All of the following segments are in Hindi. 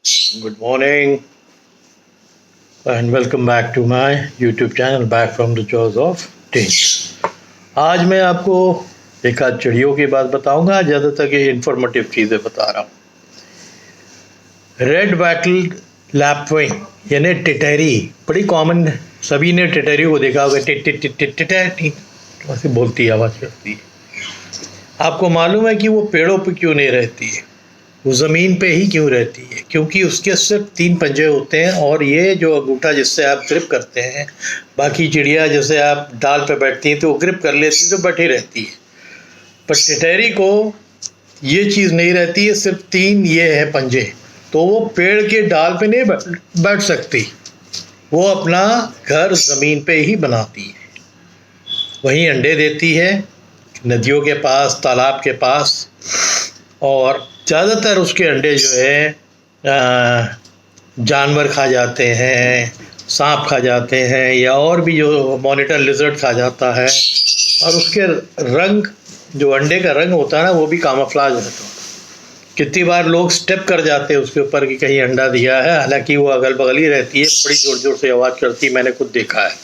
Good morning and welcome back to my YouTube channel back from the jaws of change। आज मैं आपको एक आध चिड़ियों की बात बताऊंगा, ज़्यादातर ये इंफॉर्मेटिव चीज़ें बता रहा हूँ। रेड बैटल लैपविंग यानी टिटहरी बड़ी कॉमन, सभी ने टिटहरी को देखा होगा। Tit tit tit tit tit ऐसे बोलती है, आवाज़ करती है। आपको मालूम है कि वो पेड़ों पे क्यों नहीं रहती है, वो ज़मीन पे ही क्यों रहती है? क्योंकि उसके सिर्फ 3 पंजे होते हैं और ये जो अंगूठा जिससे आप ग्रिप करते हैं, बाकी चिड़िया जैसे आप डाल पे बैठती हैं तो वो ग्रिप कर लेती है तो बैठी रहती है, पर टिटहरी को ये चीज़ नहीं रहती है, सिर्फ 3 ये है पंजे, तो वो पेड़ के डाल पे नहीं बैठ सकती, वो अपना घर ज़मीन पे ही बनाती है। वहीं अंडे देती है नदियों के पास, तालाब के पास, और ज़्यादातर उसके अंडे जो है जानवर खा जाते हैं, सांप खा जाते हैं, या और भी जो मॉनिटर लिजर्ड खा जाता है। और उसके रंग, जो अंडे का रंग होता है ना, वो भी कामोफ्लाज रहता है। कितनी बार लोग स्टेप कर जाते हैं उसके ऊपर कि कहीं अंडा दिया है, हालांकि वो अगल बगल ही रहती है, बड़ी ज़ोर ज़ोर से आवाज़ करती है, मैंने खुद देखा है।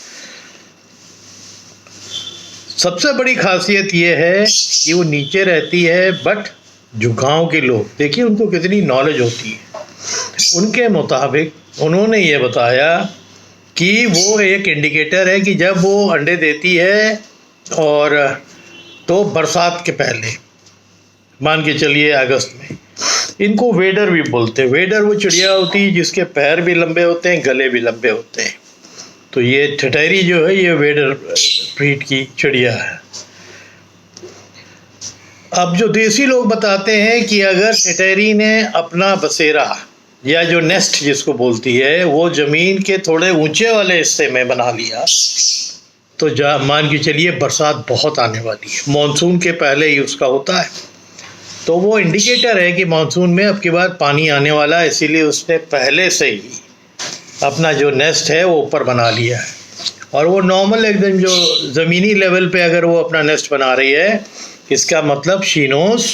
सबसे बड़ी खासियत ये है कि वो नीचे रहती है, बट जो गांव के लोग, देखिए उनको कितनी नॉलेज होती है। उनके मुताबिक उन्होंने ये बताया कि वो एक इंडिकेटर है कि जब वो अंडे देती है, और तो बरसात के पहले, मान के चलिए अगस्त में। इनको वेडर भी बोलते हैं। वेडर वो चिड़िया होती है जिसके पैर भी लंबे होते हैं, गले भी लंबे होते हैं। तो ये टिटहरी जो है ये वेडर ब्रीड की चिड़िया है। अब जो देसी लोग बताते हैं कि अगर टिटहरी ने अपना बसेरा या जो नेस्ट जिसको बोलती है वो ज़मीन के थोड़े ऊंचे वाले हिस्से में बना लिया, तो मान के चलिए बरसात बहुत आने वाली है, मानसून के पहले ही उसका होता है, तो वो इंडिकेटर है कि मानसून में अब की बार पानी आने वाला है, इसीलिए उसने पहले से ही अपना जो नेस्ट है वो ऊपर बना लिया है। और वो नॉर्मल एकदम जो ज़मीनी लेवल पे अगर वो अपना नेस्ट बना रही है, इसका मतलब शी नोज़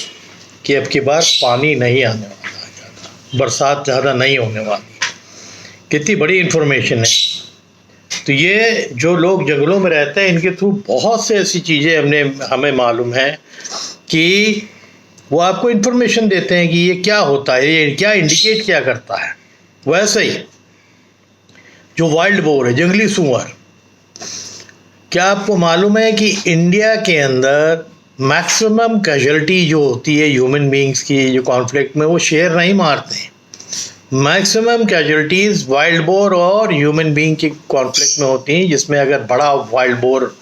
कि अब की बार पानी नहीं आने वाला है, ज़्यादा बरसात ज़्यादा नहीं होने वाली है। कितनी बड़ी इन्फॉर्मेशन है। तो ये जो लोग जंगलों में रहते हैं, इनके थ्रू बहुत से ऐसी चीज़ें हमें मालूम है कि वो आपको इन्फॉर्मेशन देते हैं कि ये क्या होता है, ये क्या इंडिकेट क्या करता है। वैसे ही जो वाइल्ड बोर है, जंगली सूअर, क्या आपको मालूम है कि इंडिया के अंदर मैक्सिमम कैजुअलिटी जो होती है ह्यूमन बींग्स की, जो कॉन्फ्लिक्ट में वो शेर नहीं मारते हैं। मैक्सिमम कैजुअलिटीज़ वाइल्ड बोर और ह्यूमन बींग की कॉन्फ्लिक्ट में होती हैं, जिसमें अगर बड़ा वाइल्ड बोर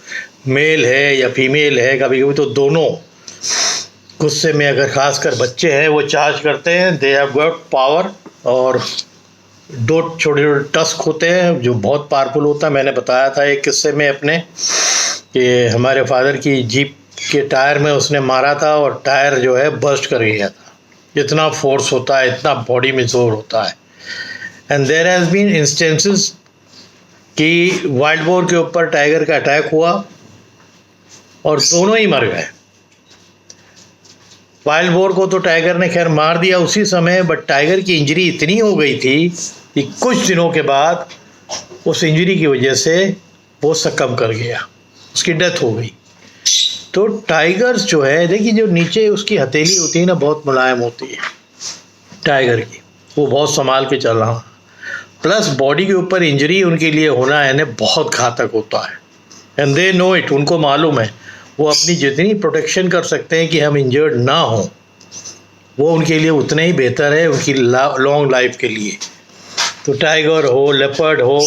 मेल है या फीमेल है, कभी कभी तो दोनों गुस्से में, अगर खासकर बच्चे हैं, वो चार्ज करते हैं। दे हैव गॉट पावर, और 2 छोटे छोटे टस्क होते हैं जो बहुत पावरफुल होता है। मैंने बताया था एक किस्से में अपने कि हमारे फादर की जीप के टायर में उसने मारा था और टायर जो है बर्स्ट कर गया था। इतना फोर्स होता है, इतना बॉडी में जोर होता है। And there has been instances कि वाइल्ड बोर के ऊपर टाइगर का अटैक हुआ और दोनों ही मर गए। वाइल्ड बोर को तो टाइगर ने खैर मार दिया उसी समय, बट टाइगर की इंजरी इतनी हो गई थी कि कुछ दिनों के बाद उस इंजरी की वजह से वो सकम कर गया, उसकी डेथ हो गई। तो टाइगर्स जो है, देखिए जो नीचे उसकी हथेली होती है ना, बहुत मुलायम होती है टाइगर की, वो बहुत संभाल के चल रहा है। प्लस बॉडी के ऊपर इंजरी उनके लिए होना है ना बहुत घातक होता है, एंड दे नो इट। उनको मालूम है, वो अपनी जितनी प्रोटेक्शन कर सकते हैं कि हम इंजर्ड ना हो, वो उनके लिए उतना ही बेहतर है, उनकी लॉन्ग लाइफ के लिए। तो टाइगर हो, लेपर्ड हो,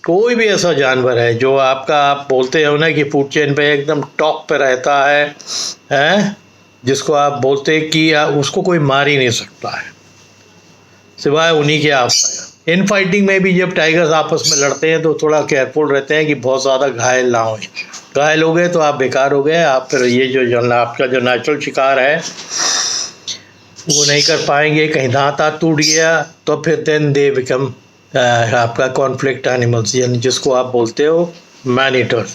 कोई भी ऐसा जानवर है जो आपका, आप बोलते हो ना कि फूड चेन पे एकदम टॉप पे रहता है, जिसको आप बोलते हैं कि उसको कोई मार ही नहीं सकता है सिवाय उन्हीं के आप। इन फाइटिंग में भी जब टाइगर्स आपस में लड़ते हैं तो थोड़ा केयरफुल रहते हैं कि बहुत ज़्यादा घायल ना हो। घायल हो गए तो आप बेकार हो गए, आप फिर ये जो आपका जो नेचुरल शिकार है वो नहीं कर पाएंगे। कहीं दांत टूट गया तो फिर देन दे बिकम आपका कॉन्फ्लिक्ट एनिमल्स, यानी जिसको आप बोलते हो मैन ईटर्स,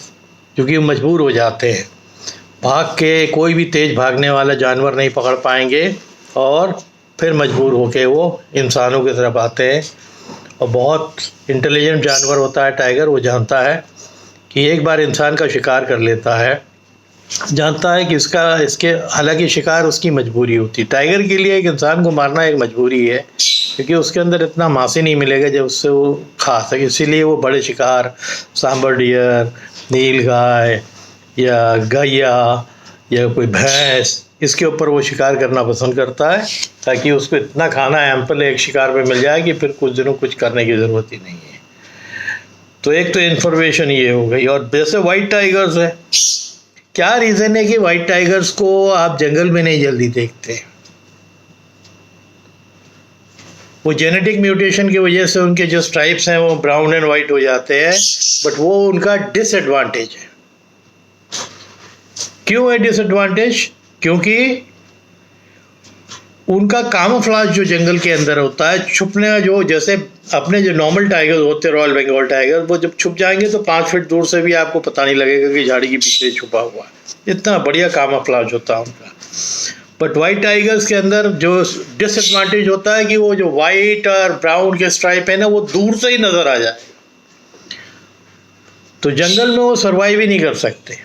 क्योंकि मजबूर हो जाते हैं। भाग के कोई भी तेज़ भागने वाला जानवर नहीं पकड़ पाएंगे और फिर मजबूर होके वो इंसानों की तरफ आते हैं। और बहुत इंटेलिजेंट जानवर होता है टाइगर, वो जानता है कि एक बार इंसान का शिकार कर लेता है, जानता है कि इसके हालांकि शिकार उसकी मजबूरी होती है। टाइगर के लिए एक इंसान को मारना एक मजबूरी है, क्योंकि उसके अंदर इतना मांस ही नहीं मिलेगा जब उससे वो खा सके। इसीलिए वो बड़े शिकार, सांबर डियर, नीलगाय या गैया या कोई भैंस, इसके ऊपर वो शिकार करना पसंद करता है, ताकि उसको इतना खाना एम्पल एक शिकार पे मिल जाए कि फिर कुछ दिनों कुछ करने की ज़रूरत ही नहीं है। तो एक तो इन्फॉर्मेशन ये हो गई। और जैसे वाइट टाइगर्स है, क्या रीज़न है कि वाइट टाइगर्स को आप जंगल में नहीं जल्दी देखते? वो जेनेटिक म्यूटेशन की वजह से उनके जो स्ट्राइप्स हैं वो ब्राउन एंड वाइट हो जाते हैं, बट वो उनका डिसएडवांटेज है। क्यों है डिसएडवांटेज? क्योंकि उनका कामोफ्लाज जो जंगल के अंदर होता है, छुपने का, जो जैसे अपने जो नॉर्मल टाइगर होते हैं, रॉयल बंगाल टाइगर, वो जब छुप जाएंगे तो 5 फीट दूर से भी आपको पता नहीं लगेगा कि झाड़ी के पीछे छुपा हुआ है। इतना बढ़िया कामोफ्लाज होता है उनका। बट वाइट टाइगर्स के अंदर जो डिसएडवांटेज होता है कि वो जो वाइट और ब्राउन के स्ट्राइप है ना, वो दूर से ही नजर आ जाए, तो जंगल में वो सर्वाइव ही नहीं कर सकते।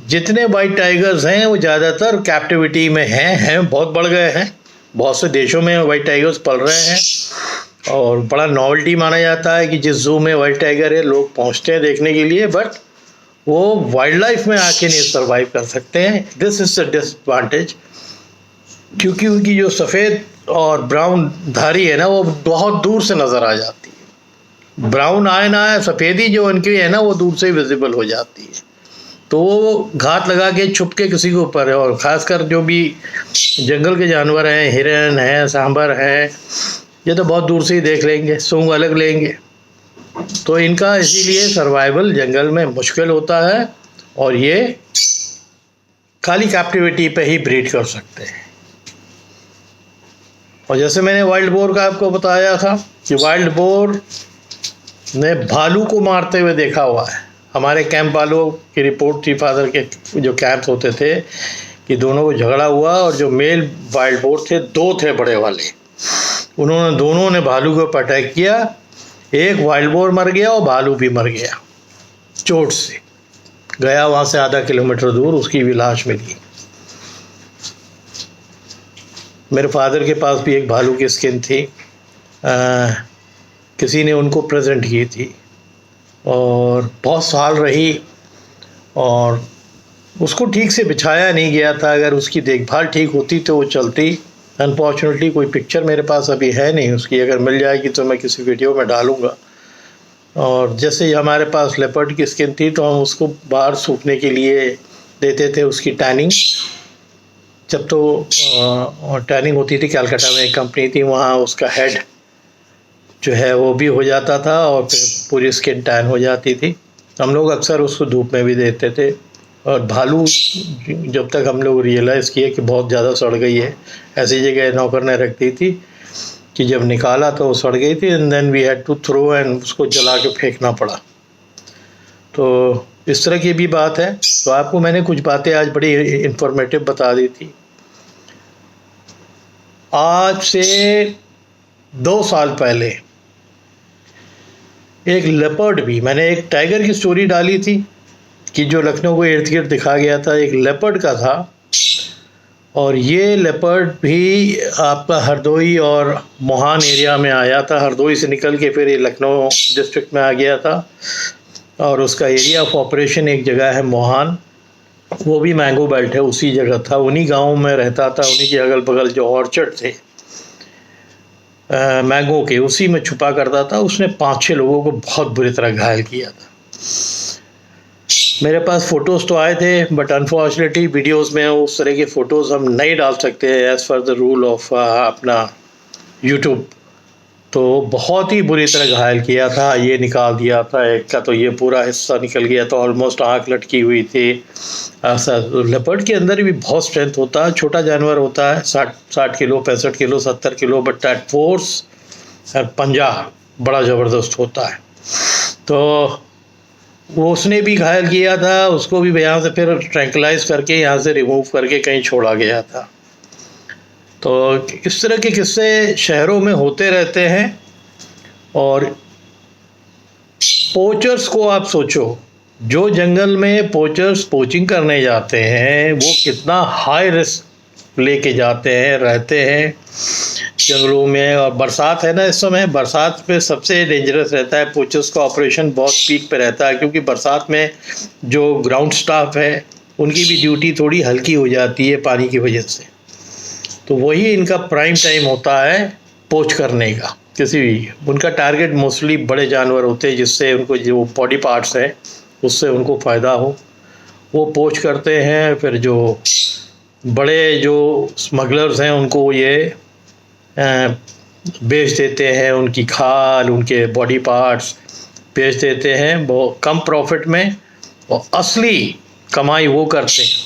जितने वाइट टाइगर्स हैं वो ज़्यादातर कैप्टिविटी में हैं, बहुत बढ़ गए हैं। बहुत से देशों में वाइट टाइगर्स पल रहे हैं और बड़ा नॉवेल्टी माना जाता है कि जिस जू में वाइट टाइगर है लोग पहुंचते हैं देखने के लिए, बट वो वाइल्ड लाइफ में आके नहीं सर्वाइव कर सकते हैं। दिस इज द डिसएडवांटेज, क्योंकि उनकी जो सफ़ेद और ब्राउन धारी है ना, वो बहुत दूर से नज़र आ जाती है। ब्राउन आए ना आए, सफ़ेदी जो उनकी है ना, वो दूर से विजिबल हो जाती है। तो वो घात लगा के छुप के किसी के ऊपर है। और ख़ासकर जो भी जंगल के जानवर हैं, हिरन हैं, सांबर हैं, ये तो बहुत दूर से ही देख लेंगे, सूंघ अलग लेंगे। तो इनका इसीलिए सर्वाइवल जंगल में मुश्किल होता है, और ये खाली कैप्टिविटी पे ही ब्रीड कर सकते हैं। और जैसे मैंने वाइल्ड बोर का आपको बताया था कि वाइल्ड बोर ने भालू को मारते हुए देखा हुआ है। हमारे कैंप वालों की रिपोर्ट थी, फादर के जो कैंप्स होते थे, कि दोनों को झगड़ा हुआ और जो मेल वाइल्ड बोर थे, 2 थे बड़े वाले, दोनों ने भालू के ऊपर अटैक किया। एक वाइल्ड बोर मर गया और भालू भी मर गया, चोट से गया। वहाँ से आधा किलोमीटर दूर उसकी भी लाश मिली। मेरे फादर के पास भी एक भालू की स्किन थी, किसी ने उनको प्रेजेंट की थी और बहुत साल रही, और उसको ठीक से बिछाया नहीं गया था। अगर उसकी देखभाल ठीक होती तो वो चलती। अनफॉर्चुनेटली कोई पिक्चर मेरे पास अभी है नहीं उसकी, अगर मिल जाएगी तो मैं किसी वीडियो में डालूँगा। और जैसे हमारे पास लेपर्ड की स्किन थी, तो हम उसको बाहर सूखने के लिए देते थे, उसकी टैनिंग। जब तो टैनिंग होती थी, कलकत्ता में एक कंपनी थी, वहाँ उसका हेड जो है वो भी हो जाता था और फिर पूरी स्किन टैन हो जाती थी। हम लोग अक्सर उसको धूप में भी देते थे। और भालू जब तक हम लोग रियलाइज़ किए कि बहुत ज़्यादा सड़ गई है, ऐसी जगह नौकर ने रख दी थी कि जब निकाला तो वो सड़ गई थी, and then we had to throw, and उसको जला के फेंकना पड़ा। तो इस तरह की भी बात है। तो आपको मैंने कुछ बातें आज बड़ी इंफॉर्मेटिव बता दी थी। आज से 2 साल पहले एक लेपर्ड भी, मैंने एक टाइगर की स्टोरी डाली थी कि जो लखनऊ को इर्द गिर्द दिखा गया था, एक लेपर्ड का था। और ये लेपर्ड भी आपका हरदोई और मोहान एरिया में आया था। हरदोई से निकल के फिर ये लखनऊ डिस्ट्रिक्ट में आ गया था, और उसका एरिया ऑफ ऑपरेशन एक जगह है मोहान, वो भी मैंगो बेल्ट है, उसी जगह था। उन्हीं गाँव में रहता था, उन्हीं के अगल बगल जो ऑर्चर्ड थे मैंगो के, उसी में छुपा करता था। उसने 5-6 लोगों को बहुत बुरी तरह घायल किया था। मेरे पास फ़ोटोज़ तो आए थे, बट अनफॉर्चुनेटली वीडियोस में उस तरह के फ़ोटोज़ हम नहीं डाल सकते as per the rule of अपना यूट्यूब। तो बहुत ही बुरी तरह घायल किया था, ये निकाल दिया था एक का, तो ये पूरा हिस्सा निकल गया था, ऑलमोस्ट आँख लटकी हुई थी। ऐसा लेपर्ड के अंदर भी बहुत स्ट्रेंथ होता है, छोटा जानवर होता है, 60 kilo, 65 kilo, 70 kilo, but that force और पंजा बड़ा ज़बरदस्त होता है। तो वो उसने भी घायल किया था, उसको भी यहाँ से फिर ट्रैंकुलाइज करके यहाँ से रिमूव करके कहीं छोड़ा गया था। तो इस तरह के किस्से शहरों में होते रहते हैं। और पोचर्स को आप सोचो, जो जंगल में पोचर्स पोचिंग करने जाते हैं वो कितना हाई रिस्क लेके जाते हैं, रहते हैं जंगलों में। और बरसात है ना, इस समय बरसात पे सबसे डेंजरस रहता है। पोचर्स का ऑपरेशन बहुत पीक पे रहता है, क्योंकि बरसात में जो ग्राउंड स्टाफ है उनकी भी ड्यूटी थोड़ी हल्की हो जाती है पानी की वजह से। तो वही इनका प्राइम टाइम होता है पोच करने का। किसी भी उनका टारगेट मोस्टली बड़े जानवर होते हैं, जिससे उनको जो बॉडी पार्ट्स हैं उससे उनको फ़ायदा हो, वो पोच करते हैं। फिर जो बड़े जो स्मगलर्स हैं उनको ये बेच देते हैं, उनकी खाल, उनके बॉडी पार्ट्स बेच देते हैं बहुत कम प्रॉफिट में। और असली कमाई वो करते हैं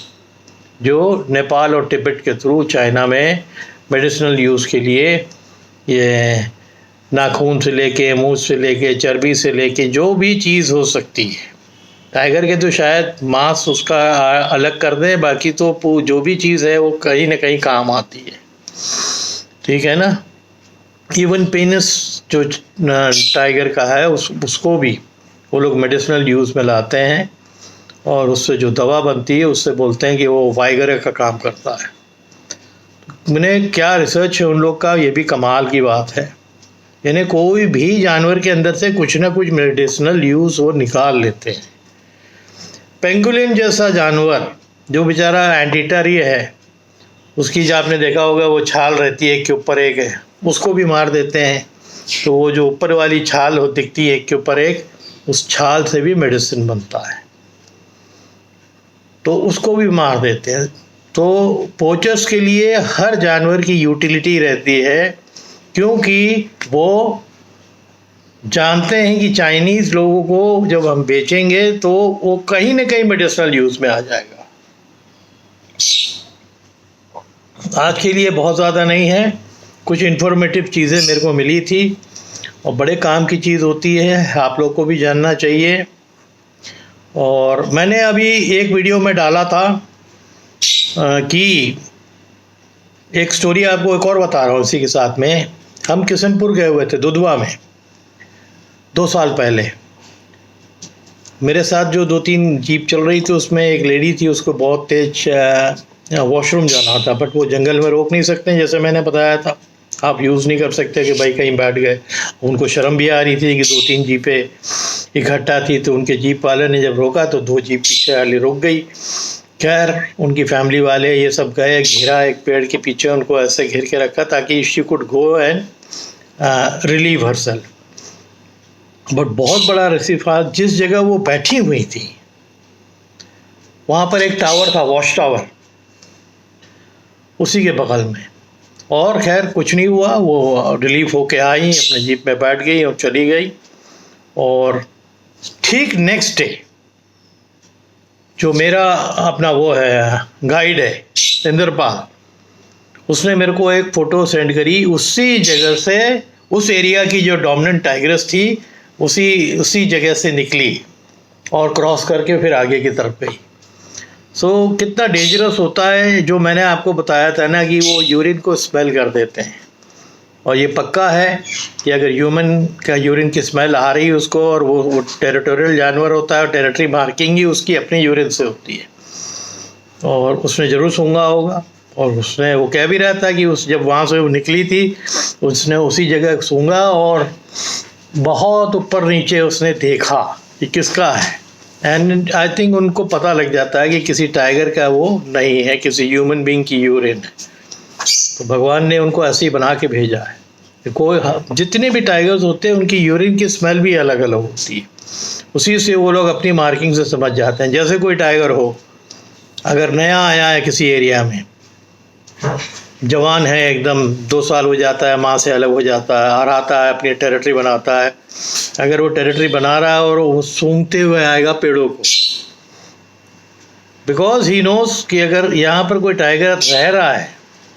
जो नेपाल और तिब्बत के थ्रू चाइना में मेडिसिनल यूज़ के लिए ये नाखून से लेके, मुंह से लेके, चर्बी से लेके जो भी चीज़ हो सकती है। टाइगर के तो शायद मांस उसका अलग कर दें, बाकी तो जो भी चीज़ है वो कहीं ना कहीं काम आती है, ठीक है ना। इवन पेनिस जो टाइगर का है उसको भी वो लोग मेडिसिनल यूज़ में लाते हैं, और उससे जो दवा बनती है उससे बोलते हैं कि वो वाइगर का काम करता है। मैंने क्या रिसर्च है उन लोग का, ये भी कमाल की बात है। यानी कोई भी जानवर के अंदर से कुछ ना कुछ मेडिसिनल यूज़ वो निकाल लेते हैं। पेंगुलिन जैसा जानवर जो बेचारा एंटीटरी है, उसकी जो आपने देखा होगा वो छाल रहती है एक के ऊपर एक है, उसको भी मार देते हैं। तो वो जो ऊपर वाली छाल हो दिखती है एक के ऊपर एक, उस छाल से भी मेडिसिन बनता है, तो उसको भी मार देते हैं। तो पोचर्स के लिए हर जानवर की यूटिलिटी रहती है, क्योंकि वो जानते हैं कि चाइनीज़ लोगों को जब हम बेचेंगे तो वो कहीं ना कहीं मेडिसिनल यूज़ में आ जाएगा। आज के लिए बहुत ज़्यादा नहीं है, कुछ इन्फॉर्मेटिव चीज़ें मेरे को मिली थी और बड़े काम की चीज़ होती है, आप लोग को भी जानना चाहिए। और मैंने अभी एक वीडियो में डाला था कि एक स्टोरी आपको एक और बता रहा हूँ इसी के साथ में। हम किशनपुर गए हुए थे दुधवा में 2 साल पहले। मेरे साथ जो 2-3 जीप चल रही थी उसमें एक लेडी थी, उसको बहुत तेज वॉशरूम जाना था, बट वो जंगल में रोक नहीं सकते, जैसे मैंने बताया था। आप यूज़ नहीं कर सकते कि भाई कहीं बैठ गए। उनको शर्म भी आ रही थी कि 2-3 जीपें इकट्ठा थी, तो उनके जीप वाले ने जब रोका तो 2 जीप पीछे वाली रुक गई। खैर उनकी फैमिली वाले ये सब गए, घेरा एक पेड़ के पीछे, उनको ऐसे घेर के रखा ताकि she could go and relieve herself. But बहुत बड़ा रिसीफ था। जिस जगह वो बैठी हुई थी वहाँ पर एक टावर था, वॉच टावर, उसी के बगल में। और खैर कुछ नहीं हुआ, वो रिलीफ होके आई, अपने जीप में बैठ गई और चली गई। और ठीक नेक्स्ट डे जो मेरा अपना वो है गाइड है इंद्रपाल, उसने मेरे को एक फ़ोटो सेंड करी उसी जगह से, उस एरिया की जो डोमिनेंट टाइग्रेस थी उसी जगह से निकली और क्रॉस करके फिर आगे की तरफ गई। सो कितना डेंजरस होता है। जो मैंने आपको बताया था ना कि वो यूरिन को स्मेल कर देते हैं, और ये पक्का है कि अगर ह्यूमन का यूरिन की स्मेल आ रही है उसको, और वो टेरिटोरियल जानवर होता है और टेरिटरी मार्किंग ही उसकी अपनी यूरिन से होती है, और उसने ज़रूर सूंघा होगा। और उसने वो कह भी रहा था कि जब वहाँ से वो निकली थी उसने उसी जगह सूंघा और बहुत ऊपर नीचे उसने देखा कि किसका है। एंड आई थिंक उनको पता लग जाता है कि किसी टाइगर का वो नहीं है, किसी ह्यूमन बीइंग की यूरिन है। तो भगवान ने उनको ऐसे ही बना के भेजा है। कोई जितने भी टाइगर्स होते हैं उनकी यूरिन की स्मेल भी अलग अलग होती है, उसी से वो लोग अपनी मार्किंग से समझ जाते हैं। जैसे कोई टाइगर हो, अगर नया आया है किसी एरिया में, जवान है एकदम, 2 साल हो जाता है, माँ से अलग हो जाता है और आता है अपनी टेरिटरी बनाता है। अगर वो टेरिटरी बना रहा है और वो सूंघते हुए आएगा पेड़ों को, बिकॉज ही नोज कि अगर यहाँ पर कोई टाइगर रह रहा है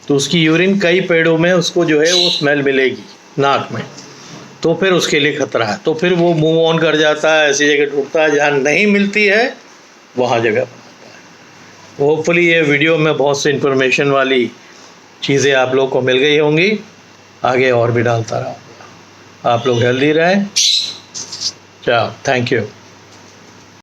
तो उसकी यूरिन कई पेड़ों में उसको जो है वो स्मेल मिलेगी नाक में, तो फिर उसके लिए खतरा है। तो फिर वो मूव ऑन कर जाता है, ऐसी जगह ढूंढता है जहाँ नहीं मिलती है वहाँ जगह बनाता है। होपफुली ये वीडियो में बहुत सी इन्फॉर्मेशन वाली चीज़ें आप लोग को मिल गई होंगी, आगे और भी डालता रहूँगा। आप लोग हेल्दी रहें। चलो, थैंक यू।